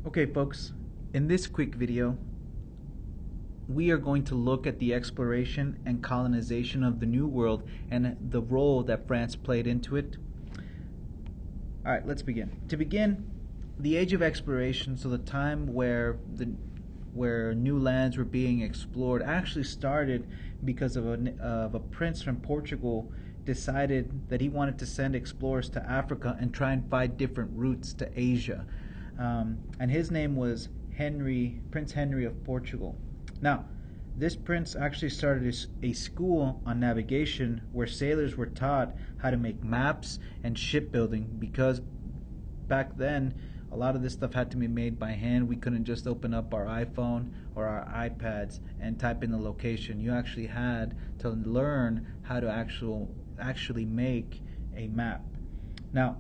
Okay, folks, in this quick video, we are going to look at the exploration and colonization of the New World and the role that France played into it. Alright, let's begin. To begin, the age of exploration, so the time where new lands were being explored, actually started because of a prince from Portugal decided that he wanted to send explorers to Africa and try and find different routes to Asia. And his name was Prince Henry of Portugal. Now, this prince actually started a school on navigation where sailors were taught how to make maps and shipbuilding, because back then a lot of this stuff had to be made by hand. We couldn't just open up our iPhone or our iPads and type in the location. You actually had to learn how to actually make a map. Now,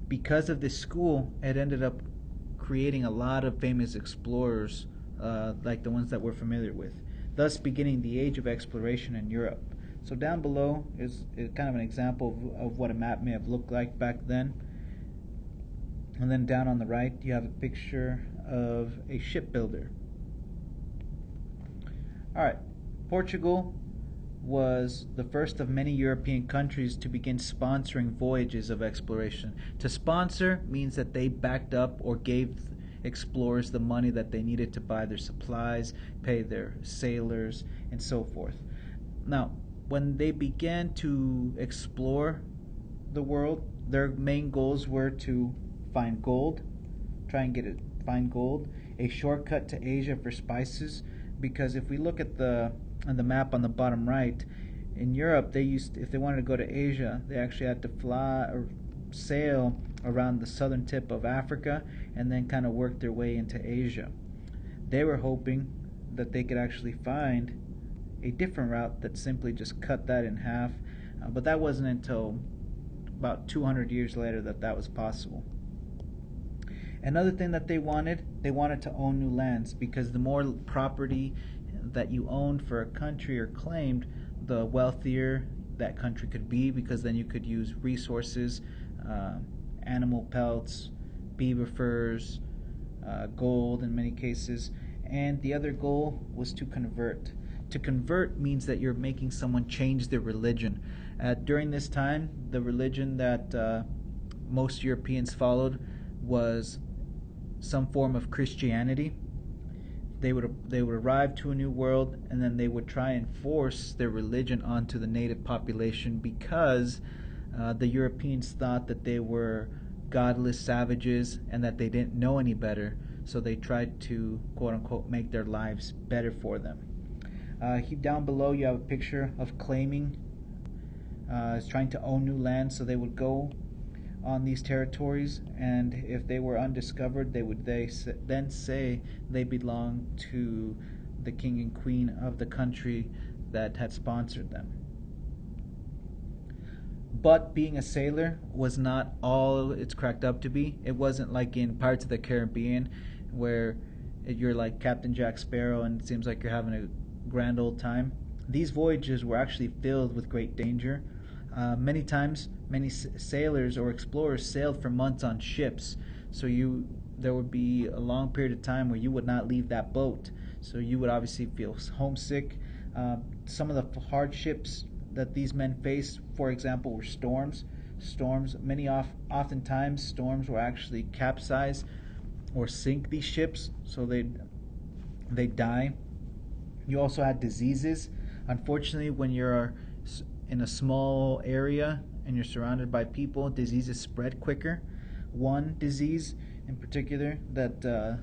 because of this school, it ended up creating a lot of famous explorers like the ones that we're familiar with, thus beginning the age of exploration in Europe. So down below is kind of an example of what a map may have looked like back then. And then down on the right, you have a picture of a shipbuilder. Alright, Portugal was the first of many European countries to begin sponsoring voyages of exploration. To sponsor means that they backed up or gave explorers the money that they needed to buy their supplies, pay their sailors, and so forth. Now, when they began to explore the world, their main goals were to find gold, find gold, a shortcut to Asia for spices, because if we look at the map on the bottom right, in Europe, if they wanted to go to Asia, they actually had to fly or sail around the southern tip of Africa and then kind of work their way into Asia. They were hoping that they could actually find a different route that simply just cut that in half, but that wasn't until about 200 years later that was possible. Another thing that they wanted to own new lands, because the more property that you owned for a country or claimed, the wealthier that country could be, because then you could use resources, animal pelts, beaver furs, gold in many cases. And the other goal was to convert. To convert means that you're making someone change their religion. During this time, the religion that most Europeans followed was some form of Christianity. They would arrive to a new world, and then they would try and force their religion onto the native population, because the Europeans thought that they were godless savages and that they didn't know any better, so they tried to quote unquote make their lives better for them. Down below you have a picture of claiming, trying to own new land. So they would go on these territories, and if they were undiscovered, they would then say they belonged to the king and queen of the country that had sponsored them. But being a sailor was not all it's cracked up to be. It wasn't like in Pirates of the Caribbean, where you're like Captain Jack Sparrow and it seems like you're having a grand old time. These voyages were actually filled with great danger. Many times, many sailors or explorers sailed for months on ships. So there would be a long period of time where you would not leave that boat. So you would obviously feel homesick. Some of the hardships that these men faced, for example, were storms. Oftentimes, storms will actually capsize or sink these ships, so they die. You also had diseases. Unfortunately, when you're in a small area and you're surrounded by people, diseases spread quicker. One disease in particular that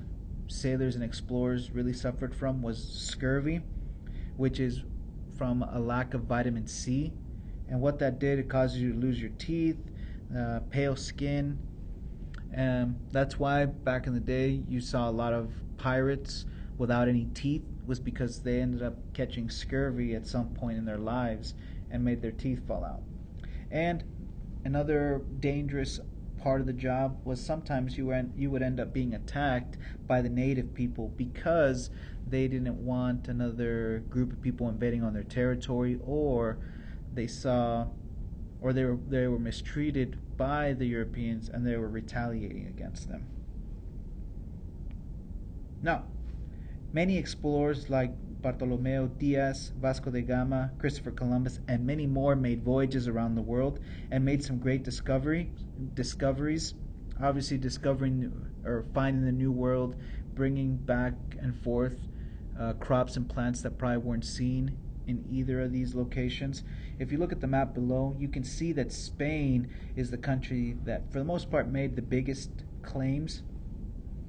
sailors and explorers really suffered from was scurvy, which is from a lack of vitamin C. And what that did, it causes you to lose your teeth, pale skin. And that's why back in the day you saw a lot of pirates without any teeth, was because they ended up catching scurvy at some point in their lives and made their teeth fall out. And another dangerous part of the job was sometimes you would end up being attacked by the native people, because they didn't want another group of people invading on their territory, or they were mistreated by the Europeans and they were retaliating against them. Now, many explorers like Bartolomeo Diaz, Vasco da Gama, Christopher Columbus, and many more made voyages around the world and made some great discoveries. Obviously, discovering or finding the new world, bringing back and forth crops and plants that probably weren't seen in either of these locations. If you look at the map below, you can see that Spain is the country that, for the most part, made the biggest claims.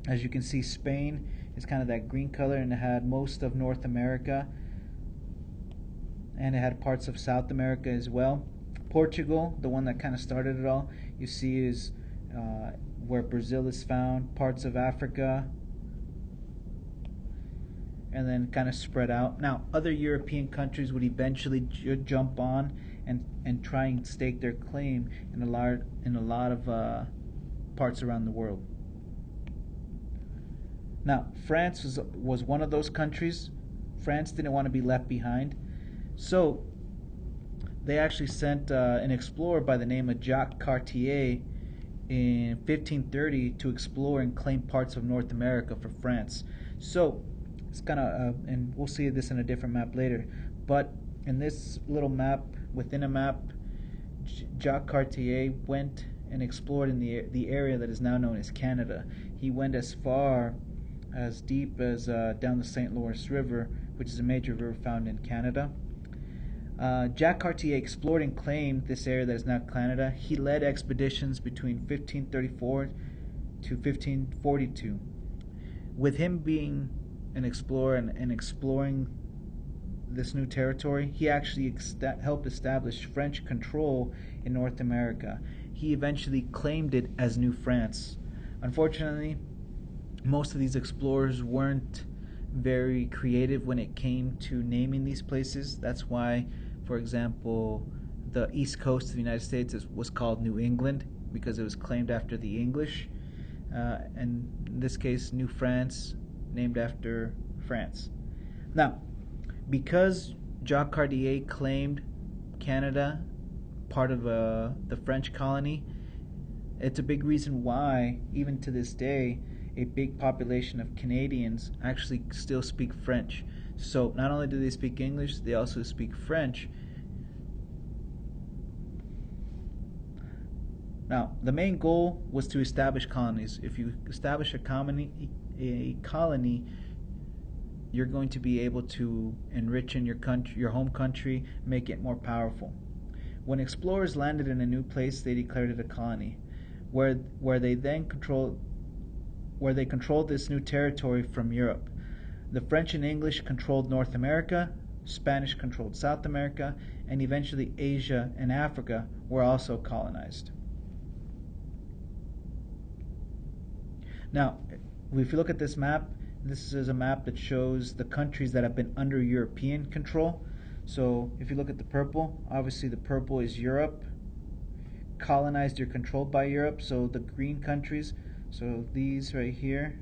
As you can see, Spain is kind of that green color, and it had most of North America, and it had parts of South America as well. Portugal, the one that kind of started it all, you see is where Brazil is found, parts of Africa, and then kind of spread out. Now, other European countries would eventually jump on and try and stake their claim in a lot of parts around the world. Now, France was one of those countries. France didn't want to be left behind, so they actually sent an explorer by the name of Jacques Cartier in 1530 to explore and claim parts of North America for France. So it's kind of, and we'll see this in a different map later, but in this little map, within a map, Jacques Cartier went and explored in the area that is now known as Canada. He went as far as deep as down the St. Lawrence River, which is a major river found in Canada. Jacques Cartier explored and claimed this area that is now Canada. He led expeditions between 1534 to 1542. With him being an explorer and exploring this new territory, he actually helped establish French control in North America. He eventually claimed it as New France. Unfortunately, most of these explorers weren't very creative when it came to naming these places. That's why, for example, the east coast of the United States was called New England, because it was claimed after the English. And in this case, New France, named after France. Now, because Jacques Cartier claimed Canada, part of the French colony, it's a big reason why, even to this day, a big population of Canadians actually still speak French. So not only do they speak English, they also speak French. Now, the main goal was to establish colonies. If you establish a colony, you're going to be able to enrich in your country, your home country, make it more powerful. When explorers landed in a new place, they declared it a colony, where they controlled this new territory from Europe. The French and English controlled North America, Spanish controlled South America, and eventually Asia and Africa were also colonized. Now, if you look at this map, this is a map that shows the countries that have been under European control. So if you look at the purple, obviously the purple is Europe, colonized or controlled by Europe. So the green countries, so these right here,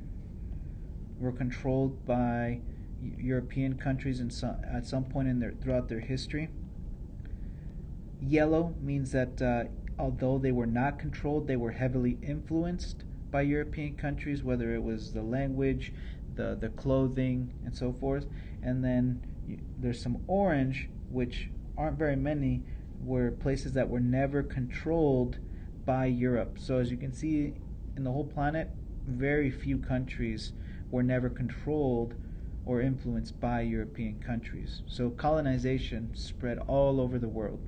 were controlled by European countries at some point throughout their history. Yellow means that although they were not controlled, they were heavily influenced by European countries, whether it was the language, the clothing, and so forth. And then there's some orange, which aren't very many, were places that were never controlled by Europe. So as you can see, in the whole planet, very few countries were never controlled or influenced by European countries. So colonization spread all over the world.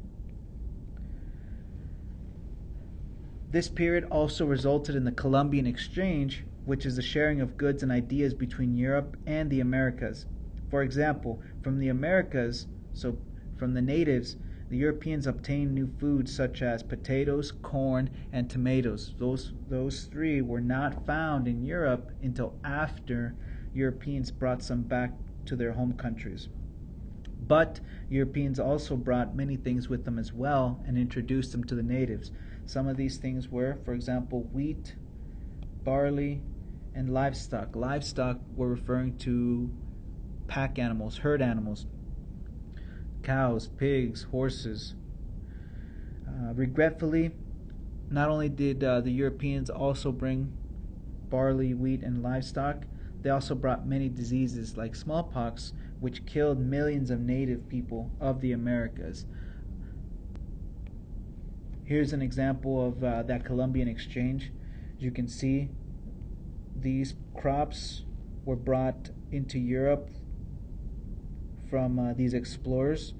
This period also resulted in the Columbian Exchange, which is the sharing of goods and ideas between Europe and the Americas. For example, from the Americas, so from the natives, the Europeans obtained new foods such as potatoes, corn, and tomatoes. Those three were not found in Europe until after Europeans brought some back to their home countries. But Europeans also brought many things with them as well and introduced them to the natives. Some of these things were, for example, wheat, barley, and livestock. Livestock were referring to pack animals, herd animals, cows, pigs, horses. Regretfully, not only did the Europeans also bring barley, wheat, and livestock, they also brought many diseases like smallpox, which killed millions of native people of the Americas. Here's an example of that Columbian exchange. As you can see, these crops were brought into Europe from these explorers,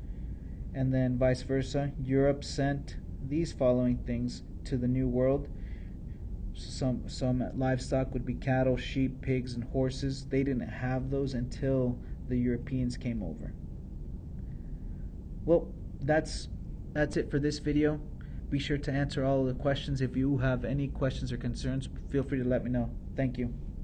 and then vice versa. Europe sent these following things to the New World. Some livestock would be cattle, sheep, pigs, and horses. They didn't have those until the Europeans came over. Well, that's it for this video. Be sure to answer all of the questions. If you have any questions or concerns, feel free to let me know. Thank you.